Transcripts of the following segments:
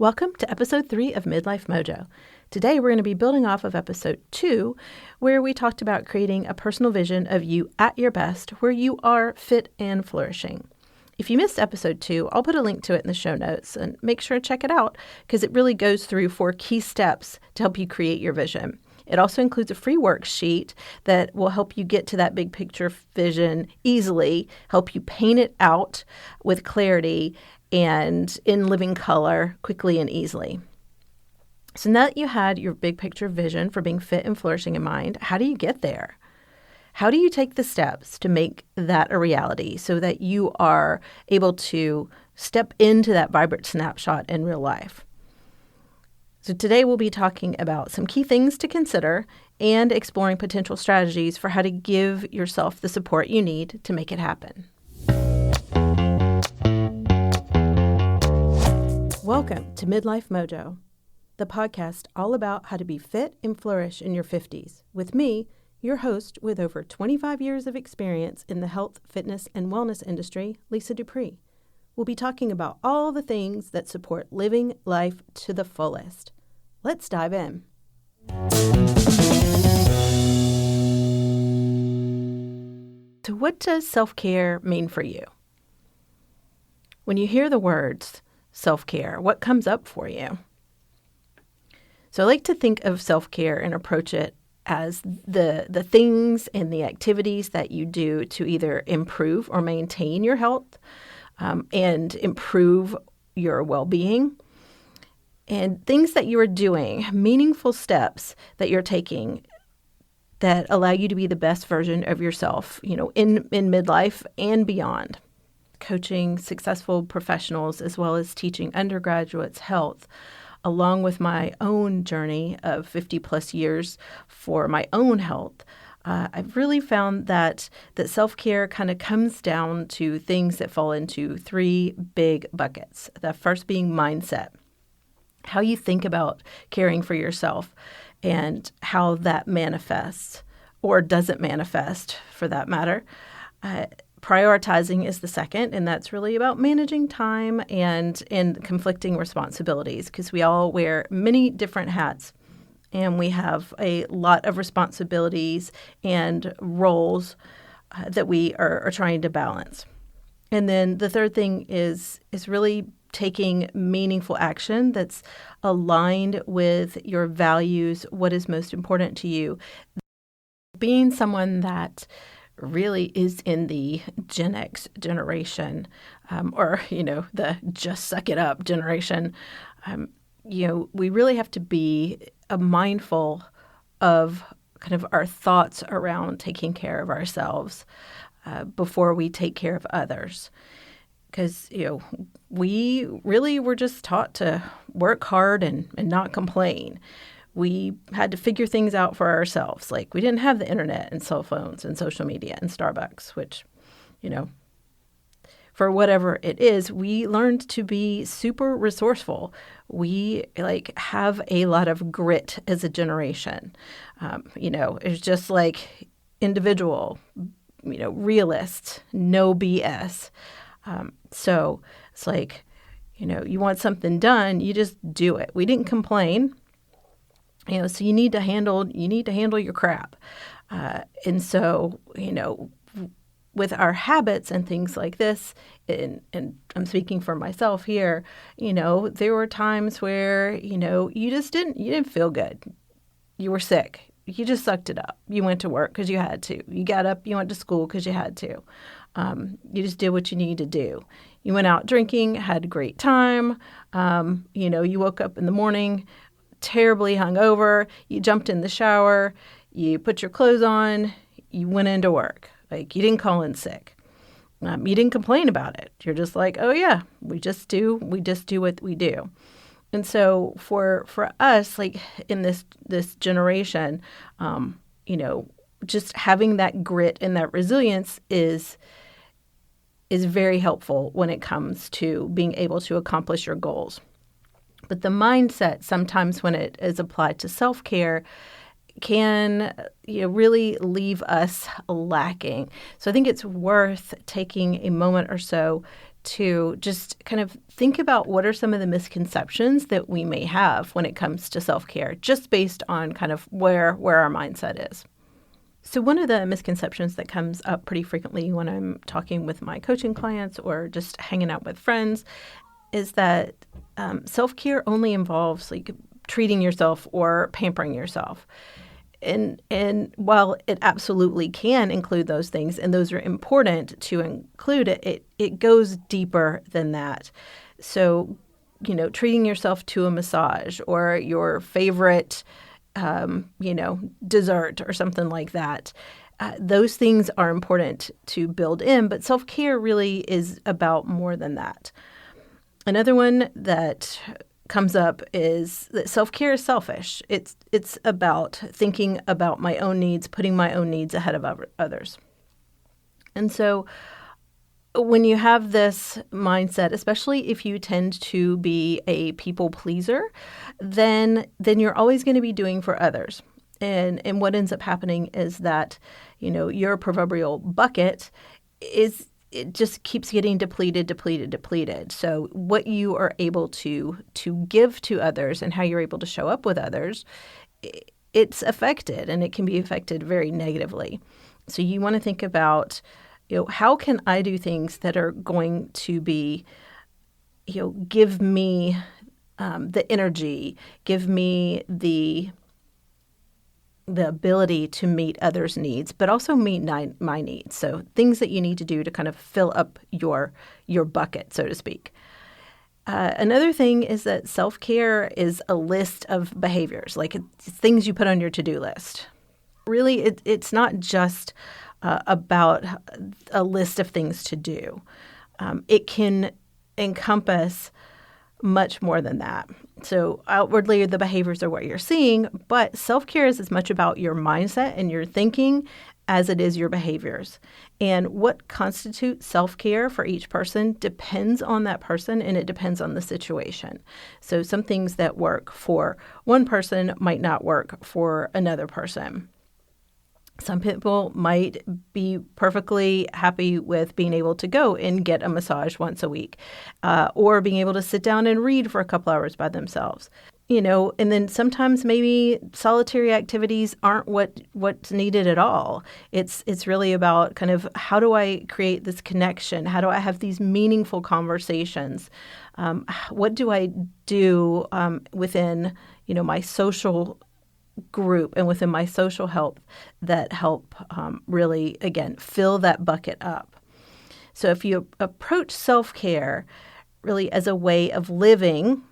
Welcome to episode 3 of Midlife Mojo. Today we're going to be building off of episode 2, where we talked about creating a personal vision of you at your best, where you are fit and flourishing. If you missed episode 2, I'll put a link to it in the show notes and make sure to check it out because it really goes through 4 key steps to help you create your vision. It also includes a free worksheet that will help you get to that big picture vision easily, help you paint it out with clarity and in living color quickly and easily. So now that you had your big picture vision for being fit and flourishing in mind, how do you get there? How do you take the steps to make that a reality so that you are able to step into that vibrant snapshot in real life? So today we'll be talking about some key things to consider and exploring potential strategies for how to give yourself the support you need to make it happen. Welcome to Midlife Mojo, the podcast all about how to be fit and flourish in your 50s, with me, your host with over 25 years of experience in the health, fitness, and wellness industry, Lisa DuPree. We'll be talking about all the things that support living life to the fullest. Let's dive in. So what does self-care mean for you? When you hear the words self-care, what comes up for you? So I like to think of self-care and approach it as the things and the activities that you do to either improve or maintain your health and improve your well-being, and things that you are doing, meaningful steps that you're taking that allow you to be the best version of yourself, in midlife and beyond. Coaching successful professionals as well as teaching undergraduates health, along with my own journey of 50 plus years for my own health, I've really found that self-care kind of comes down to things that fall into 3 big buckets. The first being mindset, how you think about caring for yourself and how that manifests or doesn't manifest for that matter. Prioritizing is the second, and that's really about managing time and conflicting responsibilities because we all wear many different hats and we have a lot of responsibilities and roles that we are trying to balance. And then the third thing is really taking meaningful action that's aligned with your values, what is most important to you. Being someone that really is in the Gen X generation, or the just suck it up generation. We really have to be mindful of kind of our thoughts around taking care of ourselves before we take care of others. Because, we really were just taught to work hard and not complain. We had to figure things out for ourselves. Like we didn't have the internet and cell phones and social media and Starbucks, which, for whatever it is, we learned to be super resourceful. We have a lot of grit as a generation. It's just like individual, realist, no BS. So it's like, you want something done, you just do it. We didn't complain. So you need to handle your crap. And so, with our habits and things like this, and I'm speaking for myself here, there were times where, you didn't feel good. You were sick. You just sucked it up. You went to work because you had to. You got up, you went to school because you had to. You just did what you needed to do. You went out drinking, had a great time. You woke up in the morning terribly hungover, you jumped in the shower, you put your clothes on, you went into work. You didn't call in sick. You didn't complain about it. You're just like, oh yeah, we just do what we do. And so for us, in this generation, just having that grit and that resilience is very helpful when it comes to being able to accomplish your goals. But the mindset, sometimes when it is applied to self-care, can really leave us lacking. So I think it's worth taking a moment or so to just kind of think about what are some of the misconceptions that we may have when it comes to self-care, just based on kind of where our mindset is. So one of the misconceptions that comes up pretty frequently when I'm talking with my coaching clients or just hanging out with friends is that self-care only involves like treating yourself or pampering yourself. And while it absolutely can include those things, and those are important to include, it goes deeper than that. So, treating yourself to a massage or your favorite, dessert or something like that. Those things are important to build in, but self-care really is about more than that. Another one that comes up is that self-care is selfish. It's about thinking about my own needs, putting my own needs ahead of others. And so when you have this mindset, especially if you tend to be a people pleaser, then you're always going to be doing for others. And what ends up happening is that, your proverbial bucket it just keeps getting depleted. So what you are able to give to others and how you're able to show up with others, it's affected, and it can be affected very negatively. So you want to think about, how can I do things that are going to be, give me the energy, give me the ability to meet others' needs, but also meet my needs. So things that you need to do to kind of fill up your bucket, so to speak. Another thing is that self-care is a list of behaviors, like it's things you put on your to-do list. Really, it's not just about a list of things to do. It can encompass much more than that. So outwardly, the behaviors are what you're seeing, but self-care is as much about your mindset and your thinking as it is your behaviors. And what constitutes self-care for each person depends on that person, and it depends on the situation. So some things that work for one person might not work for another person. Some people might be perfectly happy with being able to go and get a massage once a week, or being able to sit down and read for a couple hours by themselves. And then sometimes maybe solitary activities aren't what's needed at all. It's really about kind of, how do I create this connection? How do I have these meaningful conversations? What do I do within my social group and within my social health that help really, again, fill that bucket up. So if you approach self-care really as a way of living,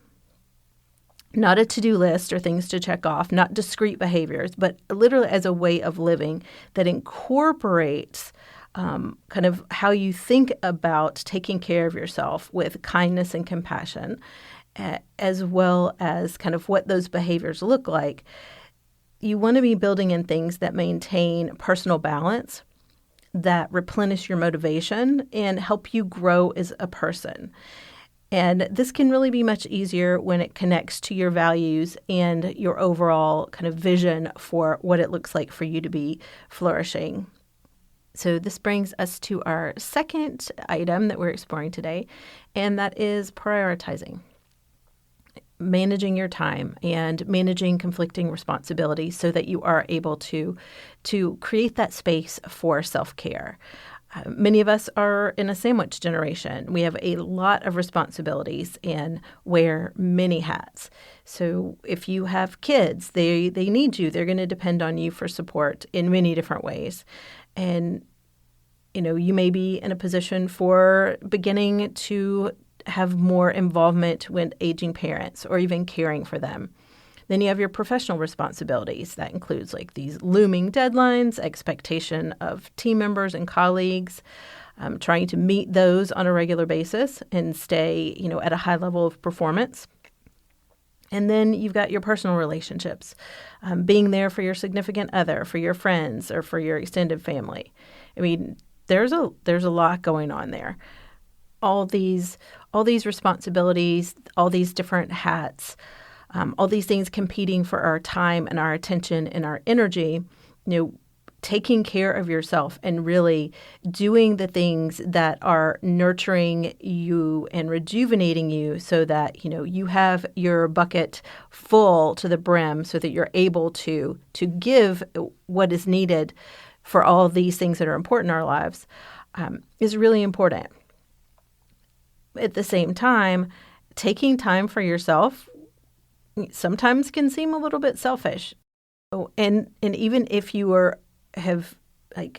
not a to-do list or things to check off, not discrete behaviors, but literally as a way of living that incorporates kind of how you think about taking care of yourself with kindness and compassion, as well as kind of what those behaviors look like, you want to be building in things that maintain personal balance, that replenish your motivation, and help you grow as a person. And this can really be much easier when it connects to your values and your overall kind of vision for what it looks like for you to be flourishing. So this brings us to our second item that we're exploring today, and that is prioritizing. Managing your time and managing conflicting responsibilities so that you are able to create that space for self-care. Many of us are in a sandwich generation. We have a lot of responsibilities and wear many hats. So if you have kids, they need you. They're going to depend on you for support in many different ways. And, you may be in a position for beginning to have more involvement with aging parents or even caring for them. Then you have your professional responsibilities. That includes like these looming deadlines, expectation of team members and colleagues, trying to meet those on a regular basis and stay, at a high level of performance. And then you've got your personal relationships, being there for your significant other, for your friends, or for your extended family. I mean, there's a lot going on there. All these responsibilities, all these different hats, all these things competing for our time and our attention and our energy, taking care of yourself and really doing the things that are nurturing you and rejuvenating you so that, you have your bucket full to the brim so that you're able to give what is needed for all of these things that are important in our lives, is really important. At the same time, taking time for yourself sometimes can seem a little bit selfish. Oh, and even if you have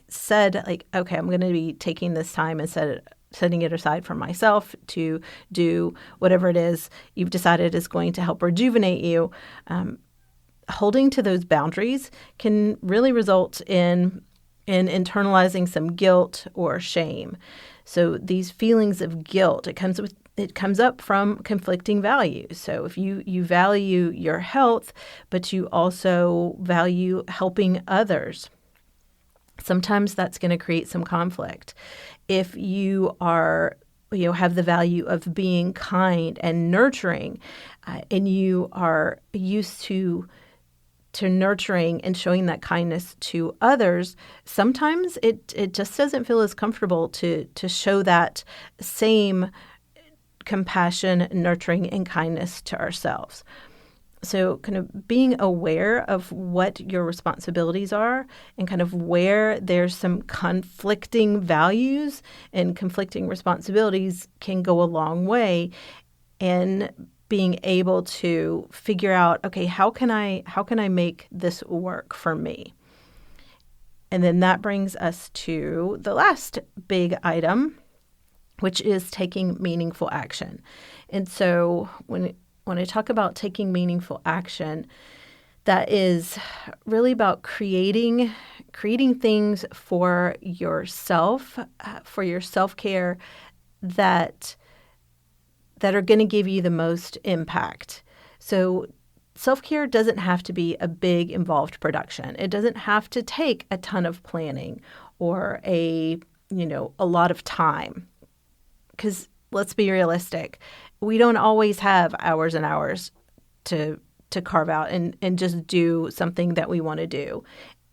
said okay, I'm going to be taking this time and setting it aside for myself to do whatever it is you've decided is going to help rejuvenate you, holding to those boundaries can really result in internalizing some guilt or shame. So these feelings of guilt, it comes up from conflicting values. So if you value your health, but you also value helping others, sometimes that's going to create some conflict. If you have the value of being kind and nurturing, and you are used to nurturing and showing that kindness to others, sometimes it just doesn't feel as comfortable to show that same compassion, nurturing, and kindness to ourselves. So kind of being aware of what your responsibilities are and kind of where there's some conflicting values and conflicting responsibilities can go a long way in being able to figure out, okay, how can I make this work for me? And then that brings us to the last big item, which is taking meaningful action. And so when I talk about taking meaningful action, that is really about creating things for yourself, for your self-care that are going to give you the most impact. So self-care doesn't have to be a big involved production. It doesn't have to take a ton of planning or a lot of time. Because let's be realistic, we don't always have hours and hours to carve out and just do something that we want to do.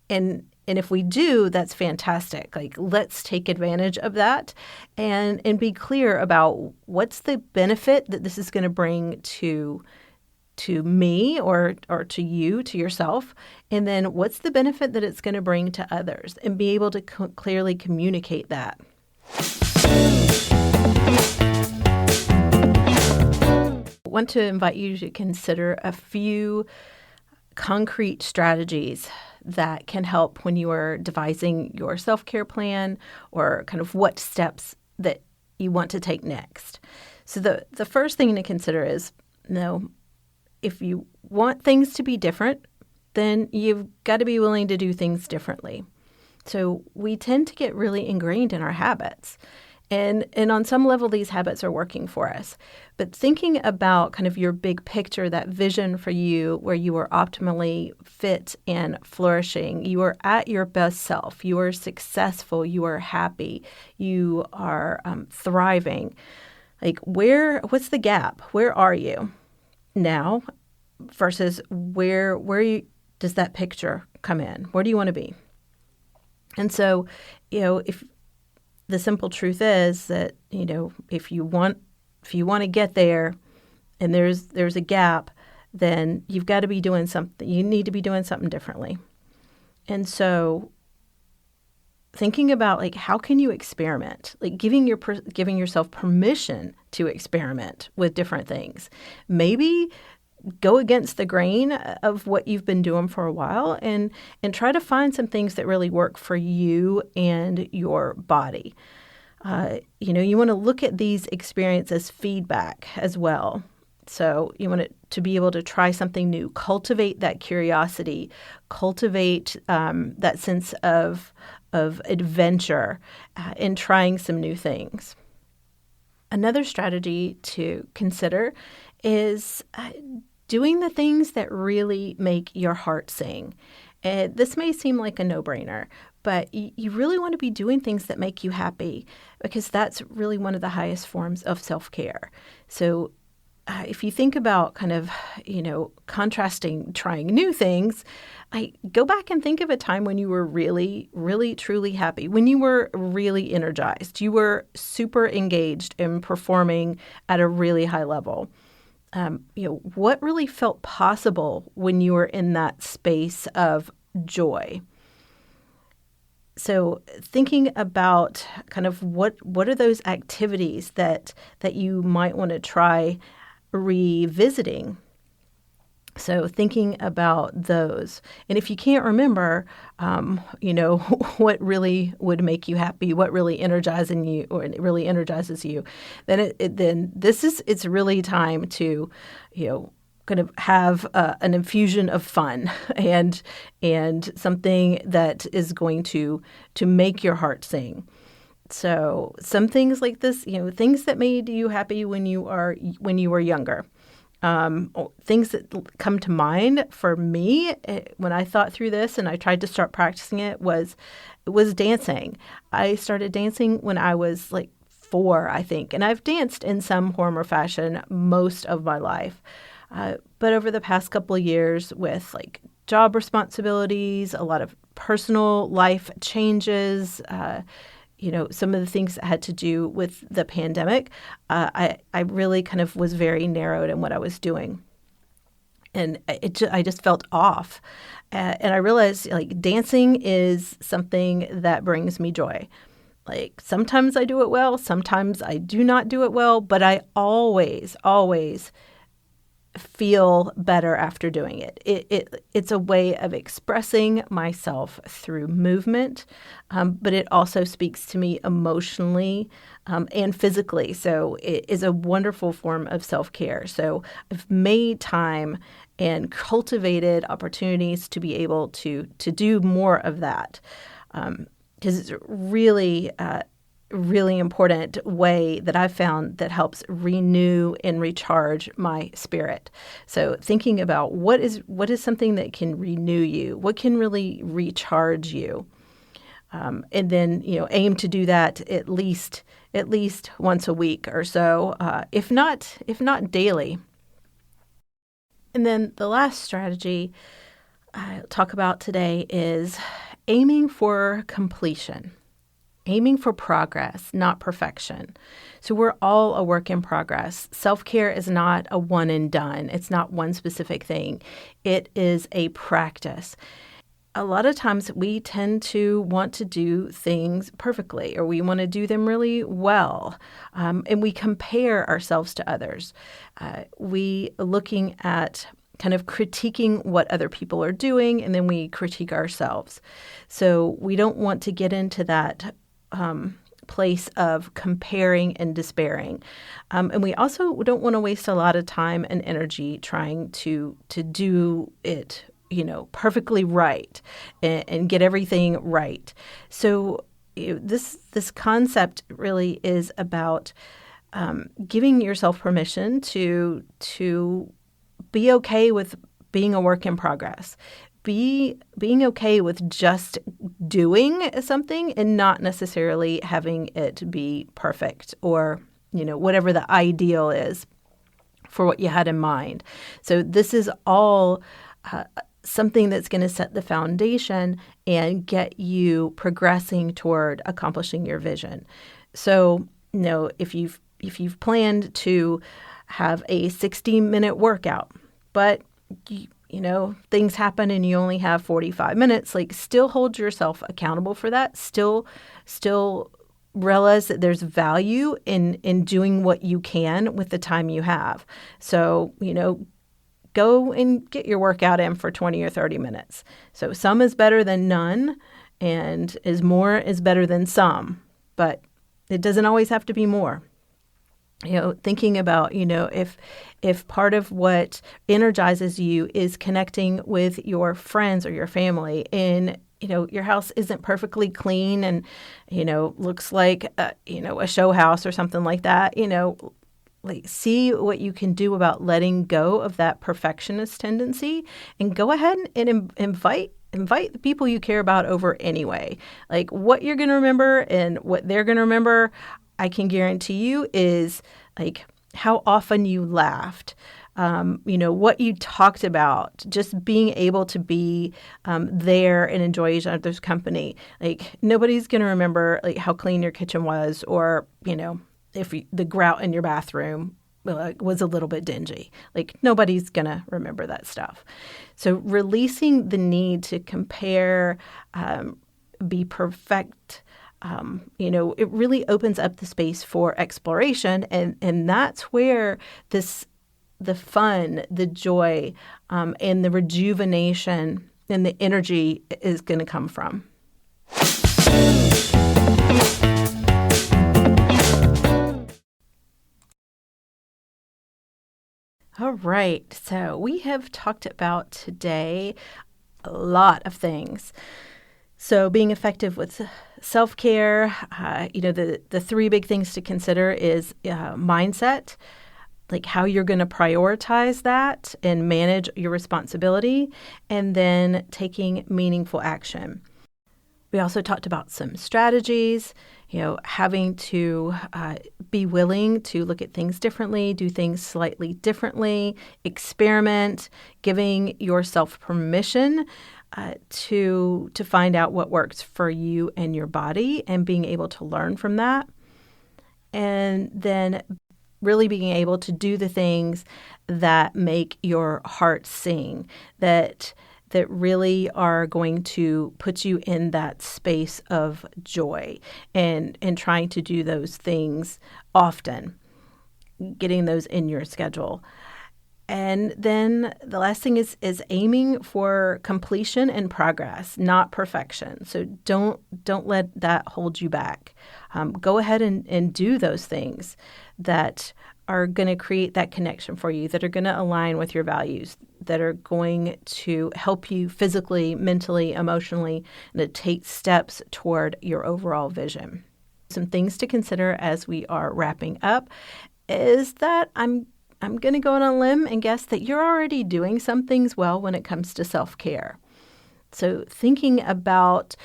And if we do, that's fantastic. Let's take advantage of that and be clear about what's the benefit that this is going to bring to me or to you, to yourself, and then what's the benefit that it's going to bring to others, and be able to clearly communicate that. I want to invite you to consider a few concrete strategies that can help when you are devising your self-care plan or kind of what steps that you want to take next. So the first thing to consider is, if you want things to be different, then you've got to be willing to do things differently. So we tend to get really ingrained in our habits. And on some level, these habits are working for us. But thinking about kind of your big picture, that vision for you where you are optimally fit and flourishing, you are at your best self, you are successful, you are happy, you are thriving. What's the gap? Where are you now versus where does that picture come in? Where do you want to be? And so, if the simple truth is that, if you want to get there and there's a gap, then you've got to be doing something. You need to be doing something differently. And so thinking about how can you experiment, giving yourself permission to experiment with different things. Maybe go against the grain of what you've been doing for a while and try to find some things that really work for you and your body. You want to look at these experiences as feedback as well. So you want to be able to try something new, cultivate that curiosity, cultivate that sense of adventure in trying some new things. Another strategy to consider is doing the things that really make your heart sing. This may seem like a no-brainer, but you really want to be doing things that make you happy because that's really one of the highest forms of self-care. So if you think about kind of, contrasting trying new things, I go back and think of a time when you were really, really, truly happy, when you were really energized, you were super engaged in performing at a really high level. What really felt possible when you were in that space of joy? So thinking about kind of what are those activities that you might want to try revisiting. So thinking about those. And if you can't remember, what really would make you happy, what really energizes you, then it's really time to, kind of have an infusion of fun and something that is going to make your heart sing. So some things like this, things that made you happy when you were younger. Things that come to mind for me when I thought through this and I tried to start practicing it was dancing. I started dancing when I was like 4, I think, and I've danced in some form or fashion most of my life. But over the past couple of years with like job responsibilities, a lot of personal life changes, some of the things that had to do with the pandemic, I really kind of was very narrowed in what I was doing. And I just felt off. And I realized like dancing is something that brings me joy. Like sometimes I do it well, sometimes I do not do it well, but I always feel better after doing it. It's a way of expressing myself through movement, but it also speaks to me emotionally and physically. So it is a wonderful form of self-care. So I've made time and cultivated opportunities to be able to do more of that, because it's really really important way that I've found that helps renew and recharge my spirit. So thinking about what is something that can renew you, what can really recharge you, and then aim to do that at least once a week or so, if not daily. And then the last strategy I'll talk about today is aiming for completion. Aiming for progress, not perfection. So we're all a work in progress. Self-care is not a one and done. It's not one specific thing. It is a practice. A lot of times we tend to want to do things perfectly, or we want to do them really well, and we compare ourselves to others. We looking at kind of critiquing what other people are doing, and then we critique ourselves. So we don't want to get into that place of comparing and despairing. And we also don't want to waste a lot of time and energy trying to do it, perfectly right and get everything right. So this concept really is about giving yourself permission to be okay with being a work in progress. Being okay with just doing something and not necessarily having it be perfect or, whatever the ideal is for what you had in mind. So this is all something that's going to set the foundation and get you progressing toward accomplishing your vision. So, if you've planned to have a 60-minute workout, but things happen and you only have 45 minutes, still hold yourself accountable for that. Still realize that there's value in doing what you can with the time you have. So, go and get your workout in for 20 or 30 minutes. So some is better than none, and more is better than some, but it doesn't always have to be more. Thinking about, if part of what energizes you is connecting with your friends or your family, and, your house isn't perfectly clean and, looks like, a show house or something like that, see what you can do about letting go of that perfectionist tendency and go ahead and invite the people you care about over anyway. What you're going to remember and what they're going to remember, I can guarantee you is how often you laughed, what you talked about, just being able to be there and enjoy each other's company. Like, nobody's going to remember like how clean your kitchen was, or, if the grout in your bathroom was a little bit dingy. Like, nobody's going to remember that stuff. So releasing the need to compare, be perfect, it really opens up the space for exploration. And that's where the fun, the joy, and the rejuvenation and the energy is going to come from. All right, so we have talked about today a lot of things. So being effective with self-care, the three big things to consider is mindset, like how you're going to prioritize that and manage your responsibility, and then taking meaningful action. We also talked about some strategies, having to be willing to look at things differently, do things slightly differently, experiment, giving yourself permission to find out what works for you and your body, and being able to learn from that. And then really being able to do the things that make your heart sing, that really are going to put you in that space of joy, and trying to do those things often, getting those in your schedule. And then the last thing is aiming for completion and progress, not perfection. So don't let that hold you back. Go ahead and do those things that are going to create that connection for you, that are going to align with your values, that are going to help you physically, mentally, emotionally, and to take steps toward your overall vision. Some things to consider as we are wrapping up is that I'm going to go on a limb and guess that you're already doing some things well when it comes to self-care. So thinking about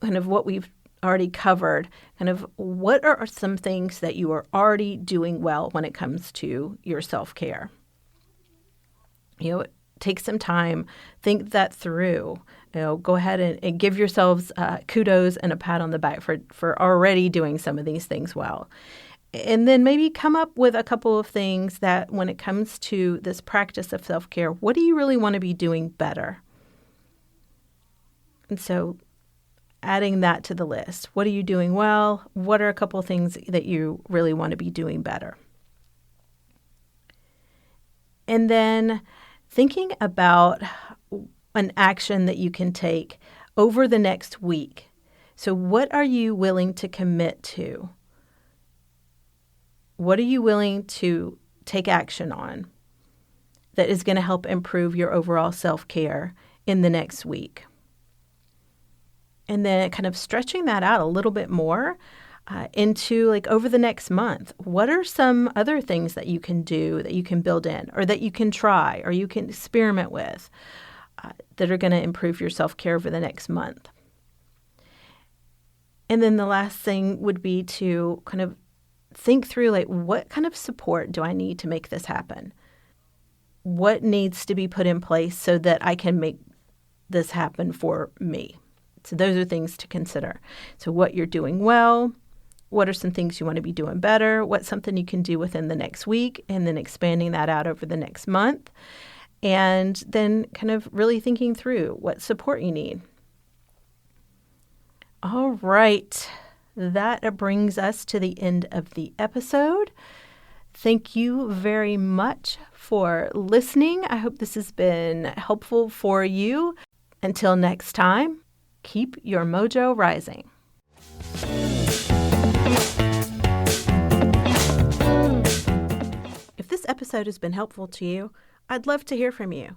kind of what we've already covered, kind of what are some things that you are already doing well when it comes to your self-care. Take some time, think that through. Go ahead and give yourselves kudos and a pat on the back for already doing some of these things well. And then maybe come up with a couple of things that when it comes to this practice of self-care, what do you really want to be doing better? And so adding that to the list. What are you doing well? What are a couple of things that you really want to be doing better? And then thinking about an action that you can take over the next week. So what are you willing to commit to? What are you willing to take action on that is going to help improve your overall self-care in the next week? And then kind of stretching that out a little bit more into like over the next month. What are some other things that you can do, that you can build in, or that you can try, or you can experiment with that are going to improve your self-care over the next month? And then the last thing would be to kind of think through, like, what kind of support do I need to make this happen? What needs to be put in place so that I can make this happen for me? So those are things to consider. So what you're doing well, what are some things you want to be doing better, what's something you can do within the next week, and then expanding that out over the next month. And then kind of really thinking through what support you need. All right. That brings us to the end of the episode. Thank you very much for listening. I hope this has been helpful for you. Until next time, keep your mojo rising. If this episode has been helpful to you, I'd love to hear from you.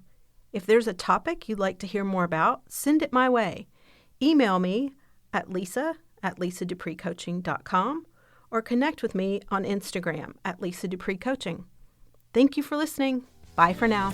If there's a topic you'd like to hear more about, send it my way. Email me at lisa@lisadupreecoaching.com or connect with me on Instagram at Lisa DuPree Coaching. Thank you for listening. Bye for now.